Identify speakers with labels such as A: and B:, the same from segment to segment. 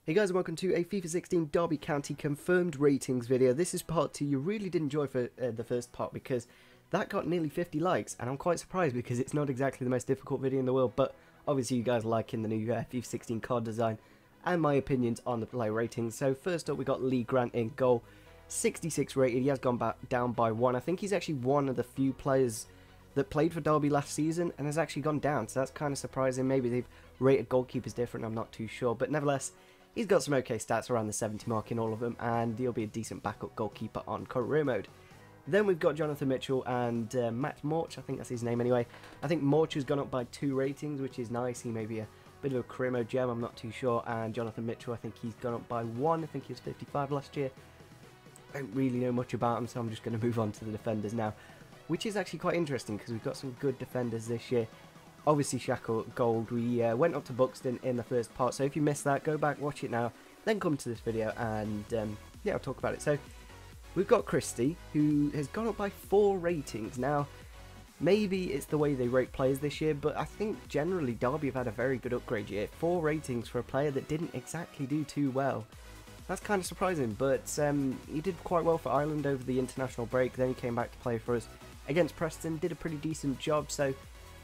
A: Hey guys, and welcome to a FIFA 16 Derby County confirmed ratings video. This is part 2. You really did enjoy the first part because that got nearly 50 likes, and I'm quite surprised because it's not exactly the most difficult video in the world, but obviously you guys are liking the new FIFA 16 card design and my opinions on the player ratings. So first up we got Lee Grant in goal, 66 rated. He has gone down by 1. I think he's actually one of the few players that played for Derby last season and has actually gone down, so that's kind of surprising. Maybe they've rated goalkeepers different, I'm not too sure, but nevertheless, he's got some okay stats around the 70 mark in all of them, and he'll be a decent backup goalkeeper on career mode. Then we've got Jonathan Mitchell and Matt Morch, I think that's his name anyway. I think Morch has gone up by 2 ratings, which is nice. He may be a bit of a career mode gem, I'm not too sure. And Jonathan Mitchell, I think he's gone up by 1. I think he was 55 last year. I don't really know much about him, so I'm just going to move on to the defenders now, which is actually quite interesting because we've got some good defenders this year. Obviously Shackle Gold, we went up to Buxton in the first part, so if you missed that, go back, watch it now, then come to this video and yeah, I'll talk about it. So we've got Christie, who has gone up by 4 ratings. Now, maybe it's the way they rate players this year, but I think generally Derby have had a very good upgrade year. 4 ratings for a player that didn't exactly do too well. That's kind of surprising, but he did quite well for Ireland over the international break, then he came back to play for us against Preston, did a pretty decent job, so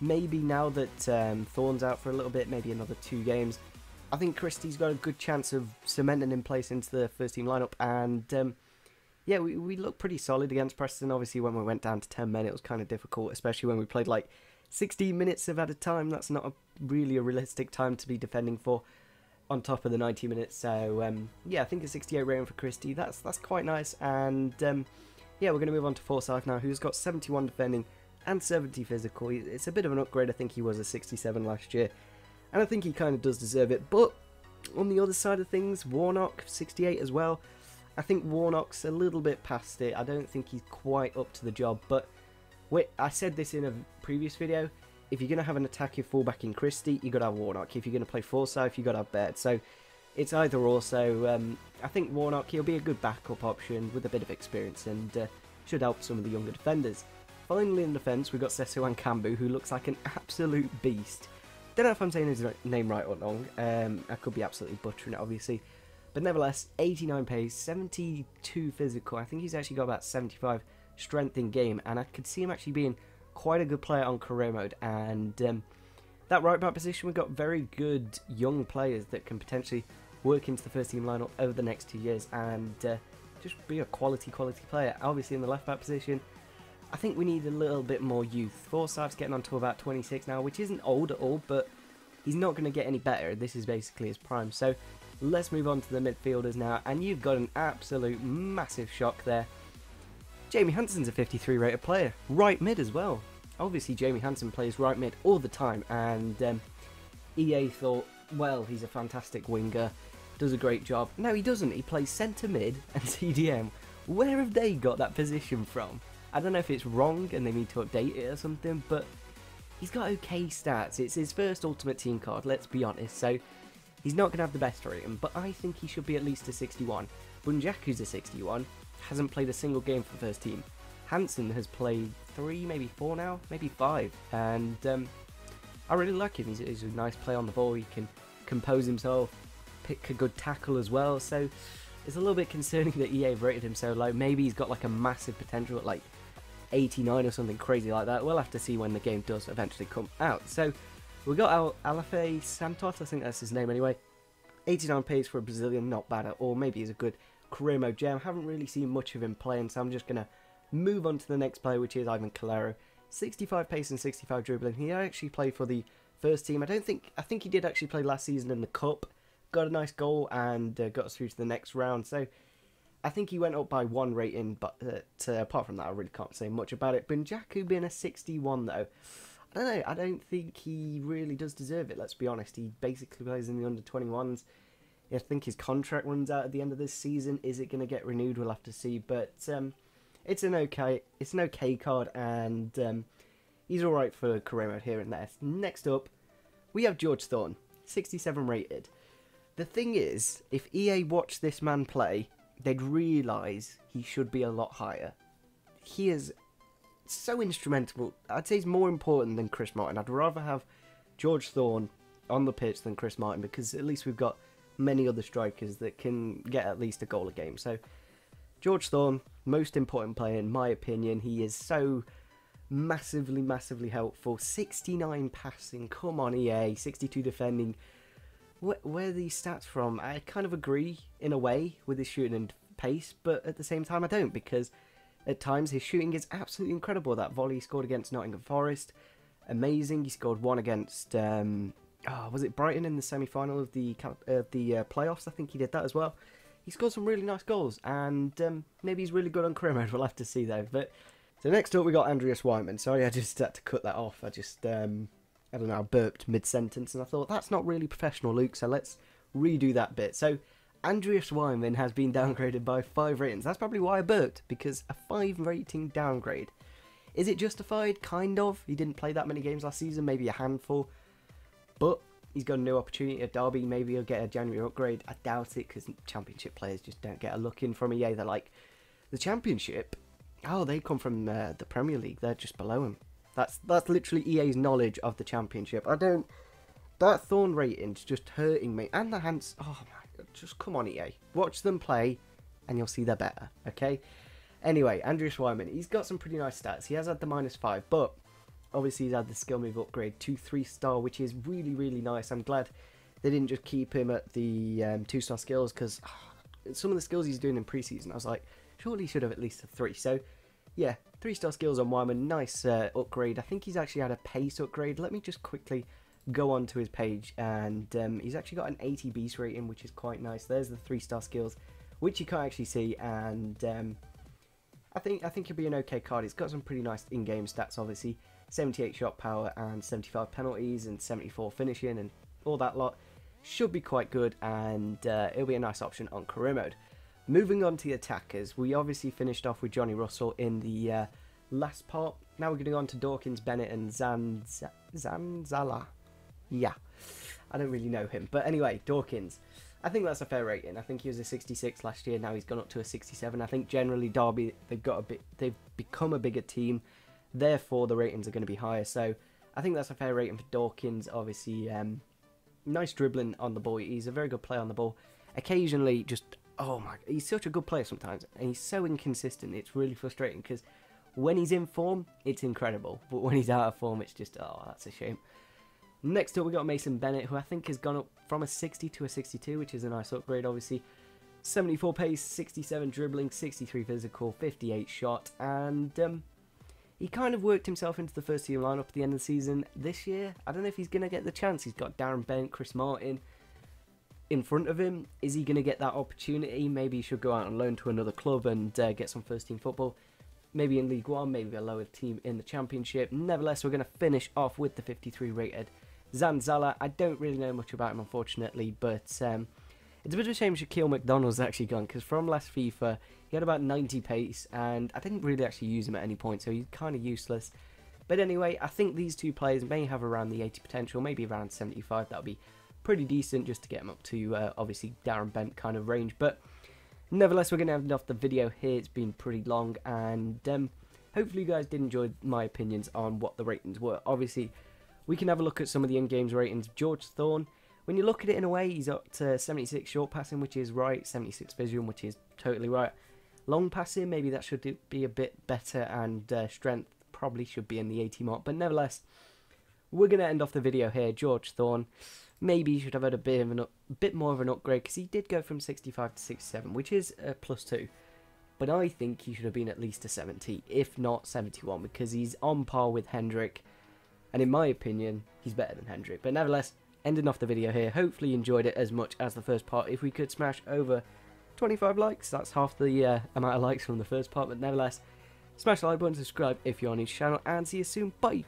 A: maybe now that Thorne's out for a little bit, maybe another 2 games, I think Christie's got a good chance of cementing in place into the first team lineup. And yeah, we look pretty solid against Preston. Obviously, when we went down to 10 men, it was kind of difficult, especially when we played like 16 minutes at a time. That's not really a realistic time to be defending for on top of the 90 minutes. So yeah, I think a 68 rating for Christie, that's quite nice. And yeah, we're going to move on to Forsyth now, who's got 71 defending and 70 physical. It's a bit of an upgrade. I think he was a 67 last year, and I think he kind of does deserve it. But on the other side of things, Warnock, 68 as well. I think Warnock's a little bit past it. I don't think he's quite up to the job. But wait, I said this in a previous video, if you're going to have an attacking fullback in Christie, you got to have Warnock. If you're going to play Forsyth, you got to have Baird. So it's either or. So I think Warnock, he'll be a good backup option with a bit of experience and should help some of the younger defenders. Finally in defence, we've got Sesuan Kambu, who looks like an absolute beast. Don't know if I'm saying his name right or wrong. I could be absolutely butchering it, obviously. But nevertheless, 89 pace, 72 physical. I think he's actually got about 75 strength in game. And I could see him actually being quite a good player on career mode. And that right back position, we've got very good young players that can potentially work into the first team lineup over the next 2 years. And just be a quality player. Obviously in the left back position, I think we need a little bit more youth. Forsyth's getting on to about 26 now, which isn't old at all, but he's not going to get any better. This is basically his prime. So let's move on to the midfielders now, and you've got an absolute massive shock there. Jamie Hansen's a 53 rated player, right mid as well. Obviously Jamie Hansen plays right mid all the time, and EA thought, well, he's a fantastic winger, does a great job. No, he doesn't. He plays centre mid and CDM. Where have they got that position from? I don't know if it's wrong and they need to update it or something, but he's got okay stats. It's his first Ultimate Team card, let's be honest, so he's not going to have the best rating, but I think he should be at least a 61. Bunjaku's a 61, hasn't played a single game for the first team. Hansen has played 3, maybe 4 now, maybe 5, and I really like him. He's a nice player on the ball, he can compose himself, pick a good tackle as well, so it's a little bit concerning that EA have rated him so low. Maybe he's got like a massive potential at like 89 or something crazy like that. We'll have to see when the game does eventually come out. So we got Alafe Santos, I think that's his name anyway. 89 pace for a Brazilian, not bad at all. Maybe he's a good career mode gem. Haven't really seen much of him playing, so I'm just going to move on to the next player, which is Ivan Calero. 65 pace and 65 dribbling. He actually played for the first team. I think he did actually play last season in the Cup. Got a nice goal and got us through to the next round. So I think he went up by 1 rating, but apart from that, I really can't say much about it. Bunjaku being a 61, though, I don't know. I don't think he really does deserve it, let's be honest. He basically plays in the under-21s. I think his contract runs out at the end of this season. Is it going to get renewed? We'll have to see. But it's an okay card, and he's all right for career mode here and there. Next up, we have George Thorne, 67 rated. The thing is, if EA watched this man play, they'd realise he should be a lot higher. He is so instrumental. I'd say he's more important than Chris Martin. I'd rather have George Thorne on the pitch than Chris Martin, because at least we've got many other strikers that can get at least a goal a game. So George Thorne, most important player in my opinion. He is so massively helpful. 69 passing, come on EA, 62 defending. Where are these stats from? I kind of agree in a way with his shooting and pace, but at the same time I don't, because at times his shooting is absolutely incredible. That volley he scored against Nottingham Forest, amazing. He scored one against was it Brighton in the semi-final of the playoffs? I think he did that as well. He scored some really nice goals, and maybe he's really good on career mode. We'll have to see though. But so next up we got Andreas Wyman. Sorry, I just had to cut that off. I just I don't know, I burped mid-sentence and I thought, that's not really professional, Luke, so let's redo that bit. So, Andreas Wyman has been downgraded by 5 ratings. That's probably why I burped, because a 5 rating downgrade. Is it justified? Kind of. He didn't play that many games last season, maybe a handful. But he's got a new opportunity at Derby. Maybe he'll get a January upgrade. I doubt it, because Championship players just don't get a look in from EA. They're like, the Championship? Oh, they come from the Premier League. They're just below him. That's literally EA's knowledge of the Championship. That Thorn rating's just hurting me. And the hands, oh my god, just come on EA. Watch them play and you'll see they're better, okay? Anyway, Andreas Wyman, he's got some pretty nice stats. He has had the -5, but obviously he's had the skill move upgrade to 3-star, which is really nice. I'm glad they didn't just keep him at the 2-star skills, because some of the skills he's doing in preseason, I was like, surely he should have at least a 3. So, yeah, 3-star skills on Wyman, nice upgrade. I think he's actually had a pace upgrade. Let me just quickly go on to his page, and he's actually got an 80 beast rating, which is quite nice. There's the 3-star skills, which you can't actually see, and I think he'll be an okay card. He's got some pretty nice in-game stats, obviously. 78 shot power and 75 penalties and 74 finishing and all that lot. Should be quite good, and it'll be a nice option on career mode. Moving on to the attackers, we obviously finished off with Johnny Russell in the last part. Now we're going to go on to Dawkins, Bennett and Zanzala. Yeah, I don't really know him. But anyway, Dawkins, I think that's a fair rating. I think he was a 66 last year, now he's gone up to a 67. I think generally Derby, they've become a bigger team, therefore the ratings are going to be higher. So I think that's a fair rating for Dawkins. Obviously, nice dribbling on the ball. He's a very good player on the ball. Occasionally, just... oh my, he's such a good player sometimes, and he's so inconsistent, it's really frustrating, because when he's in form, it's incredible, but when he's out of form, it's just, oh, that's a shame. Next up, we got Mason Bennett, who I think has gone up from a 60 to a 62, which is a nice upgrade, obviously. 74 pace, 67 dribbling, 63 physical, 58 shot, and he kind of worked himself into the first team lineup at the end of the season this year. I don't know if he's going to get the chance. He's got Darren Bent, Chris Martin in front of him. Is he going to get that opportunity? Maybe he should go out on loan to another club and get some first team football. Maybe in League One, maybe a lower team in the Championship. Nevertheless, we're going to finish off with the 53 rated Zanzala. I don't really know much about him, unfortunately, but it's a bit of a shame Shaquille McDonald's actually gone, because from last FIFA, he had about 90 pace, and I didn't really actually use him at any point, so he's kind of useless. But anyway, I think these two players may have around the 80 potential, maybe around 75. That would be pretty decent just to get him up to obviously Darren Bent kind of range. But nevertheless, we're going to end off the video here. It's been pretty long, and hopefully you guys did enjoy my opinions on what the ratings were. Obviously, we can have a look at some of the in-games ratings. George Thorne, when you look at it in a way, he's up to 76 short passing, which is right, 76 vision, which is totally right. Long passing, maybe that should be a bit better, and strength probably should be in the 80 mark. But nevertheless, we're going to end off the video here. George Thorne, maybe he should have had a bit more of an upgrade, because he did go from 65 to 67, which is a +2. But I think he should have been at least a 70, if not 71, because he's on par with Hendrick. And in my opinion, he's better than Hendrick. But nevertheless, ending off the video here. Hopefully you enjoyed it as much as the first part. If we could smash over 25 likes, that's half the amount of likes from the first part. But nevertheless, smash the like button, subscribe if you're on his channel, and see you soon. Bye!